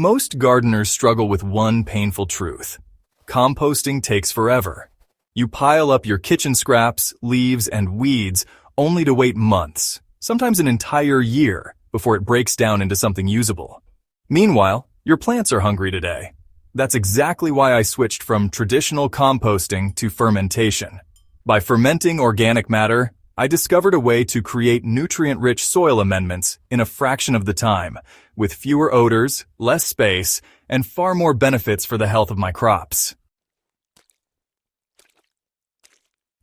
Most gardeners struggle with one painful truth. Composting takes forever. You pile up your kitchen scraps, leaves, and weeds only to wait months, sometimes an entire year, before it breaks down into something usable. Meanwhile, your plants are hungry today. That's exactly why I switched from traditional composting to fermentation. By fermenting organic matter, I discovered a way to create nutrient-rich soil amendments in a fraction of the time, with fewer odors, less space, and far more benefits for the health of my crops.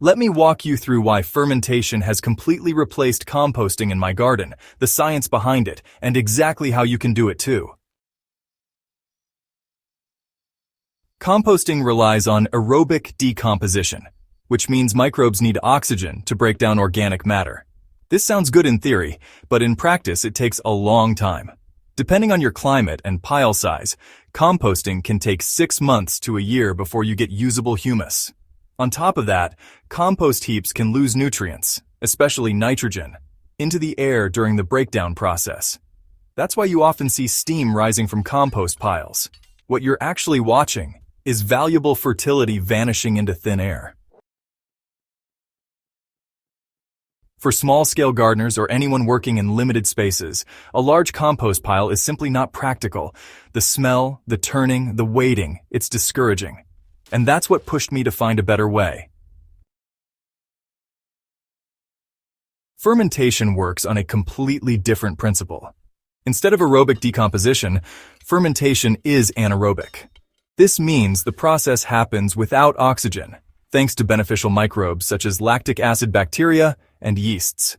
Let me walk you through why fermentation has completely replaced composting in my garden, the science behind it, and exactly how you can do it too. Composting relies on aerobic decomposition, which means microbes need oxygen to break down organic matter. This sounds good in theory, but in practice it takes a long time. Depending on your climate and pile size, composting can take 6 months to a year before you get usable humus. On top of that, compost heaps can lose nutrients, especially nitrogen, into the air during the breakdown process. That's why you often see steam rising from compost piles. What you're actually watching is valuable fertility vanishing into thin air. For small-scale gardeners or anyone working in limited spaces, a large compost pile is simply not practical. The smell, the turning, the waiting, it's discouraging. And that's what pushed me to find a better way. Fermentation works on a completely different principle. Instead of aerobic decomposition, fermentation is anaerobic. This means the process happens without oxygen, thanks to beneficial microbes such as lactic acid bacteria and yeasts.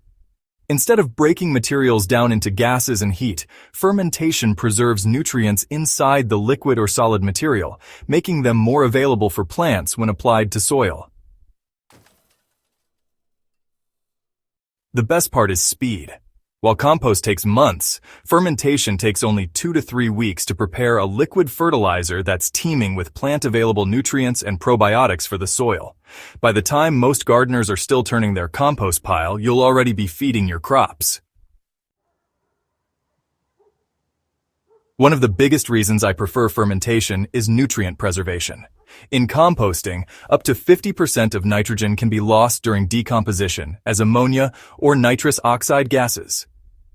Instead of breaking materials down into gases and heat, fermentation preserves nutrients inside the liquid or solid material, making them more available for plants when applied to soil. The best part is speed. While compost takes months, fermentation takes only 2 to 3 weeks to prepare a liquid fertilizer that's teeming with plant-available nutrients and probiotics for the soil. By the time most gardeners are still turning their compost pile, you'll already be feeding your crops. One of the biggest reasons I prefer fermentation is nutrient preservation. In composting, up to 50% of nitrogen can be lost during decomposition as ammonia or nitrous oxide gases.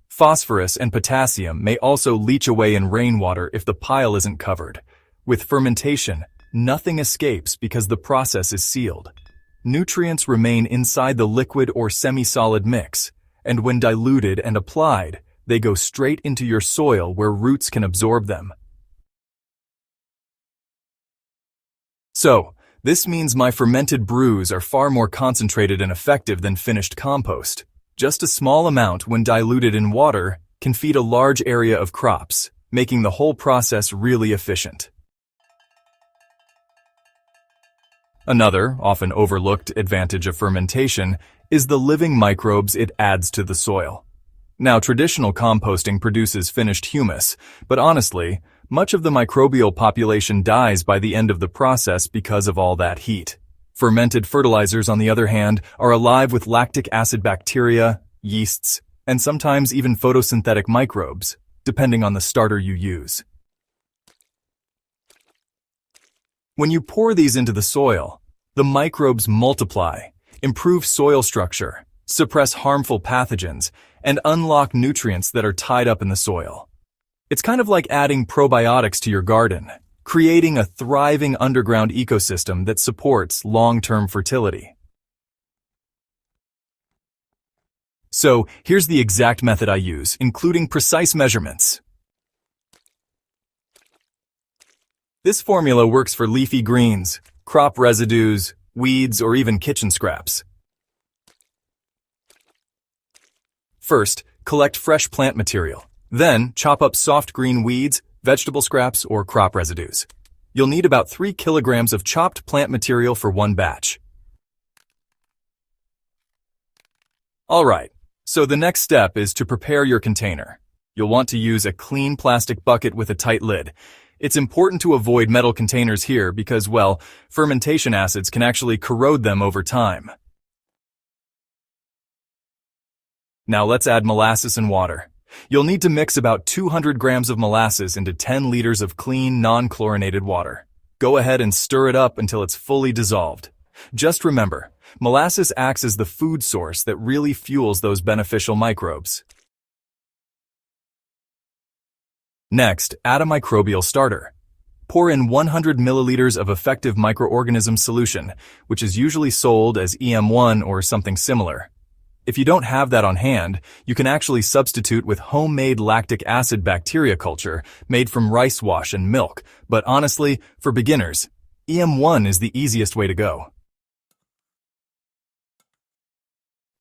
Phosphorus and potassium may also leach away in rainwater if the pile isn't covered. With fermentation, nothing escapes because the process is sealed. Nutrients remain inside the liquid or semi-solid mix, and when diluted and applied, they go straight into your soil where roots can absorb them. So, this means my fermented brews are far more concentrated and effective than finished compost. Just a small amount when diluted in water can feed a large area of crops, making the whole process really efficient. Another, often overlooked advantage of fermentation is the living microbes it adds to the soil. Now, traditional composting produces finished humus, but honestly, much of the microbial population dies by the end of the process because of all that heat. Fermented fertilizers, on the other hand, are alive with lactic acid bacteria, yeasts, and sometimes even photosynthetic microbes, depending on the starter you use. When you pour these into the soil, the microbes multiply, improve soil structure, suppress harmful pathogens, and unlock nutrients that are tied up in the soil. It's kind of like adding probiotics to your garden, creating a thriving underground ecosystem that supports long-term fertility. So, here's the exact method I use, including precise measurements. This formula works for leafy greens, crop residues, weeds, or even kitchen scraps. First, collect fresh plant material. Then, chop up soft green weeds, vegetable scraps, or crop residues. You'll need about 3 kilograms of chopped plant material for one batch. Alright, so the next step is to prepare your container. You'll want to use a clean plastic bucket with a tight lid. It's important to avoid metal containers here because, well, fermentation acids can actually corrode them over time. Now let's add molasses and water. You'll need to mix about 200 grams of molasses into 10 liters of clean, non-chlorinated water. Go ahead and stir it up until it's fully dissolved. Just remember, molasses acts as the food source that really fuels those beneficial microbes. Next, add a microbial starter. Pour in 100 milliliters of effective microorganism solution, which is usually sold as EM1 or something similar. If you don't have that on hand, you can actually substitute with homemade lactic acid bacteria culture made from rice wash and milk, but honestly, for beginners, EM1 is the easiest way to go.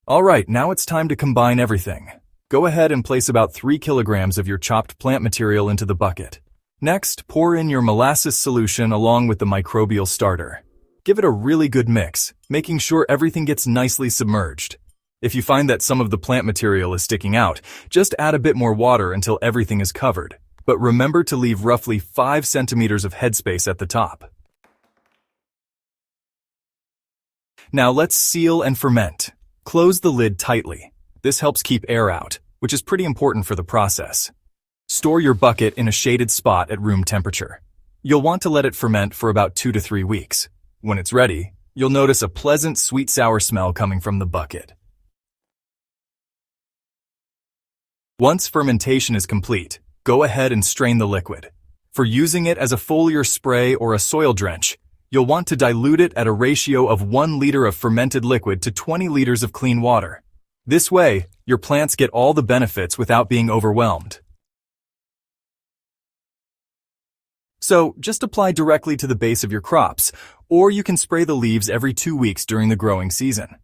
Alright, now it's time to combine everything. Go ahead and place about 3 kilograms of your chopped plant material into the bucket. Next, pour in your molasses solution along with the microbial starter. Give it a really good mix, making sure everything gets nicely submerged. If you find that some of the plant material is sticking out, just add a bit more water until everything is covered. But remember to leave roughly 5 centimeters of headspace at the top. Now let's seal and ferment. Close the lid tightly. This helps keep air out, which is pretty important for the process. Store your bucket in a shaded spot at room temperature. You'll want to let it ferment for about 2 to 3 weeks. When it's ready, you'll notice a pleasant sweet-sour smell coming from the bucket. Once fermentation is complete, go ahead and strain the liquid. For using it as a foliar spray or a soil drench, you'll want to dilute it at a ratio of 1 liter of fermented liquid to 20 liters of clean water. This way, your plants get all the benefits without being overwhelmed. So, just apply directly to the base of your crops, or you can spray the leaves every 2 weeks during the growing season.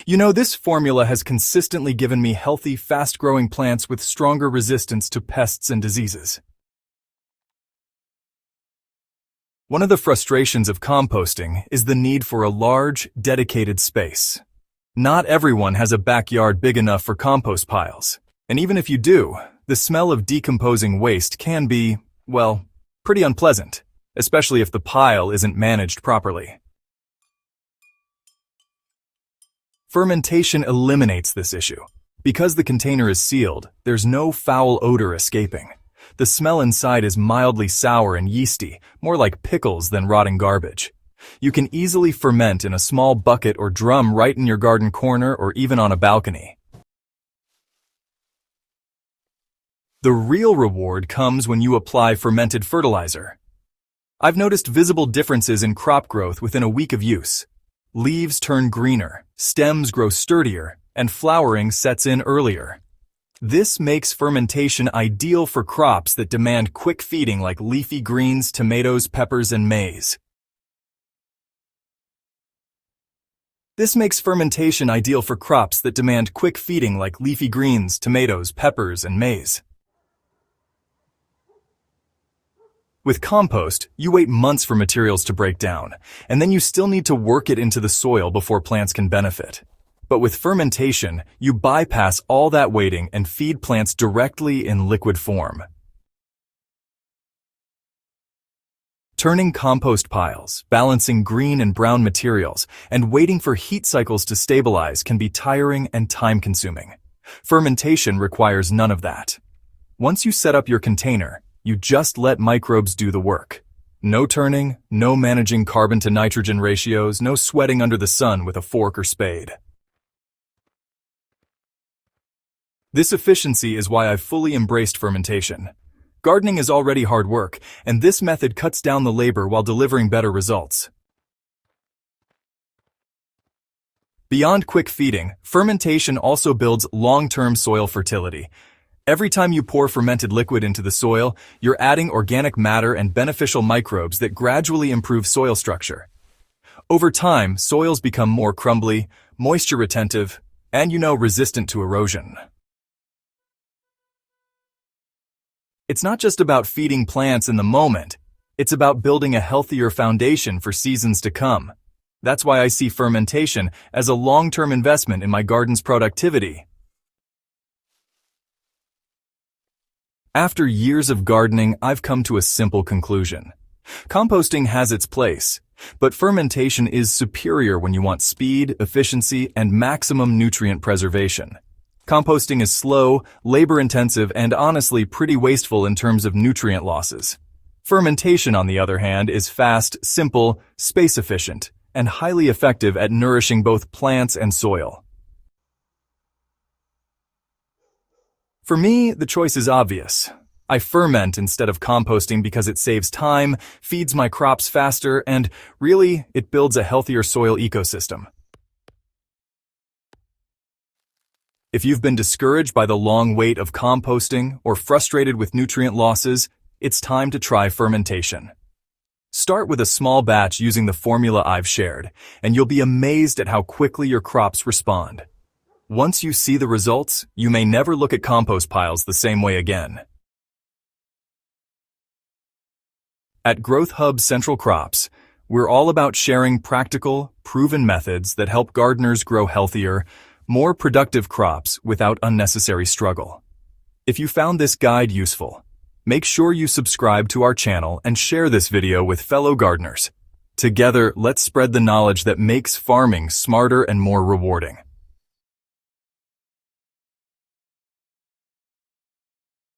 You know, this formula has consistently given me healthy, fast-growing plants with stronger resistance to pests and diseases. One of the frustrations of composting is the need for a large, dedicated space. Not everyone has a backyard big enough for compost piles, and even if you do, the smell of decomposing waste can be, well, pretty unpleasant, especially if the pile isn't managed properly. Fermentation eliminates this issue. Because the container is sealed, there's no foul odor escaping. The smell inside is mildly sour and yeasty, more like pickles than rotting garbage. You can easily ferment in a small bucket or drum right in your garden corner or even on a balcony. The real reward comes when you apply fermented fertilizer. I've noticed visible differences in crop growth within a week of use. Leaves turn greener, stems grow sturdier, and flowering sets in earlier. This makes fermentation ideal for crops that demand quick feeding like leafy greens, tomatoes, peppers, and maize. This makes fermentation ideal for crops that demand quick feeding like leafy greens, tomatoes, peppers, and maize. With compost, you wait months for materials to break down, and then you still need to work it into the soil before plants can benefit. But with fermentation, you bypass all that waiting and feed plants directly in liquid form. Turning compost piles, balancing green and brown materials, and waiting for heat cycles to stabilize can be tiring and time-consuming. Fermentation requires none of that. Once you set up your container, you just let microbes do the work. No turning, no managing carbon to nitrogen ratios, no sweating under the sun with a fork or spade. This efficiency is why I've fully embraced fermentation. Gardening is already hard work, and this method cuts down the labor while delivering better results. Beyond quick feeding, fermentation also builds long-term soil fertility. Every time you pour fermented liquid into the soil, you're adding organic matter and beneficial microbes that gradually improve soil structure. Over time, soils become more crumbly, moisture retentive, and resistant to erosion. It's not just about feeding plants in the moment, it's about building a healthier foundation for seasons to come. That's why I see fermentation as a long-term investment in my garden's productivity. After years of gardening, I've come to a simple conclusion. Composting has its place, But fermentation is superior when you want speed, efficiency, and maximum nutrient preservation. Composting is slow, labor-intensive, and honestly pretty wasteful in terms of nutrient losses. Fermentation, on the other hand, is fast, simple, space-efficient, and highly effective at nourishing both plants and soil. For me, the choice is obvious. I ferment instead of composting because it saves time, feeds my crops faster, and really, it builds a healthier soil ecosystem. If you've been discouraged by the long wait of composting or frustrated with nutrient losses, it's time to try fermentation. Start with a small batch using the formula I've shared, and you'll be amazed at how quickly your crops respond. Once you see the results, you may never look at compost piles the same way again. At Growth Hub Central Crops, we're all about sharing practical, proven methods that help gardeners grow healthier, more productive crops without unnecessary struggle. If you found this guide useful, make sure you subscribe to our channel and share this video with fellow gardeners. Together, let's spread the knowledge that makes farming smarter and more rewarding.